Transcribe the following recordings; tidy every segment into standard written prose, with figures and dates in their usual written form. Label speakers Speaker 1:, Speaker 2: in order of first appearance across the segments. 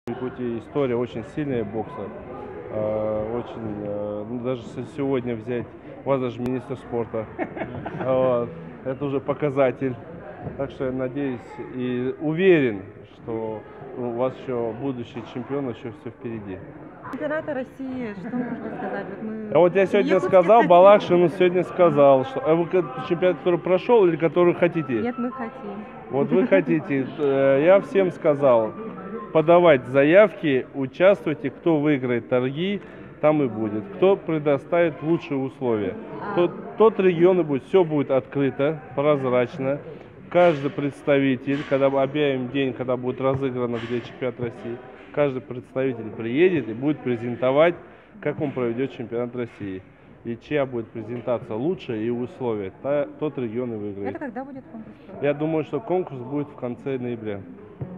Speaker 1: Якутия история очень сильная бокса. Очень, даже сегодня взять, у вас даже министр спорта. Вот, это уже показатель. Так что я надеюсь и уверен, что у вас еще будущий чемпион, еще все впереди.
Speaker 2: Чемпионата России, что можно сказать?
Speaker 1: А вот я сегодня сказал, Балакшин сегодня сказал, что вы чемпионат, который прошел или который хотите?
Speaker 2: Нет, мы хотим.
Speaker 1: Вот вы хотите. Я всем сказал, подавать заявки, участвуйте, кто выиграет торги, там и будет. Кто предоставит лучшие условия, тот регион и будет. Все будет открыто, прозрачно. Каждый представитель, когда объявим день, когда будет разыграно, где чемпионат России, каждый представитель приедет и будет презентовать, как он проведет чемпионат России. И чья будет презентация лучше и условия, тот регион и выиграет.
Speaker 2: Это когда будет конкурс?
Speaker 1: Я думаю, что конкурс будет в конце ноября.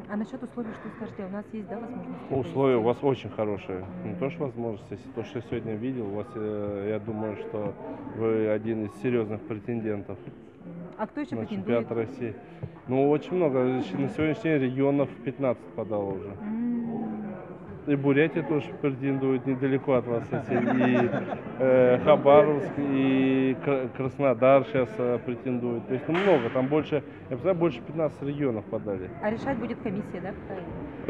Speaker 2: А насчет условий, что скажете? У нас есть, да, возможность?
Speaker 1: Условия у вас очень хорошие. Не то, что возможности, то, что я сегодня видел, у вас, я думаю, что вы один из серьезных претендентов.
Speaker 2: А кто еще
Speaker 1: на
Speaker 2: претендует?
Speaker 1: чемпионат России. Ну, очень много. На сегодняшний день регионов 15 подало уже. И Бурятия тоже претендует недалеко от вас. И Хабаровск, и Краснодар сейчас претендует. То есть много. Там больше, я представляю, больше 15 регионов подали.
Speaker 2: А решать будет комиссия, да?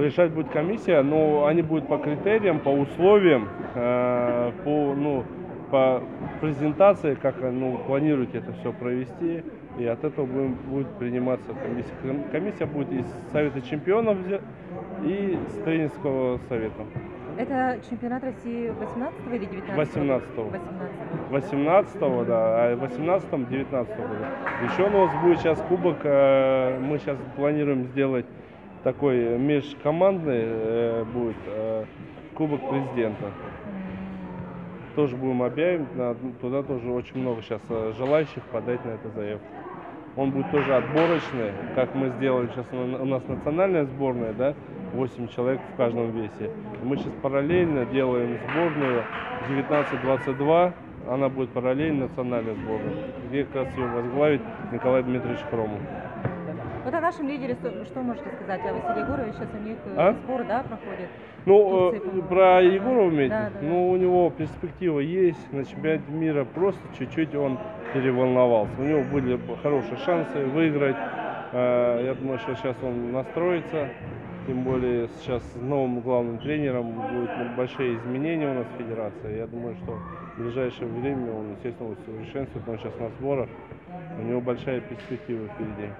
Speaker 1: Решать будет комиссия, но они будут по критериям, по условиям, по презентации, как планируете это все провести, и от этого будет приниматься комиссия. Комиссия будет из Совета чемпионов и с тренерского совета.
Speaker 2: Это чемпионат России 18 или 19?
Speaker 1: 18 да, а в 18-19 года. Еще у нас будет сейчас кубок, мы сейчас планируем сделать такой межкомандный будет кубок президента. Тоже будем объявить, туда тоже очень много сейчас желающих подать на эту заявку. Он будет тоже отборочный, как мы сделали сейчас, у нас национальная сборная, да, 8 человек в каждом весе. Мы сейчас параллельно делаем сборную 19-22, она будет параллельно национальной сборной, где как раз ее возглавит Николай Дмитриевич Хромов.
Speaker 2: Вот о нашем лидере что можете сказать? О Василии Егорове сейчас у них спор, да, проходит?
Speaker 1: Ну, про Егорова имеете?
Speaker 2: Да.
Speaker 1: Ну, у него перспектива есть. На чемпионате мира просто чуть-чуть он переволновался. У него были хорошие шансы выиграть. Я думаю, что сейчас он настроится. Тем более сейчас с новым главным тренером будут большие изменения у нас в федерации. Я думаю, что в ближайшее время он, естественно, усовершенствует. Он сейчас на сборах. У него большая перспектива впереди.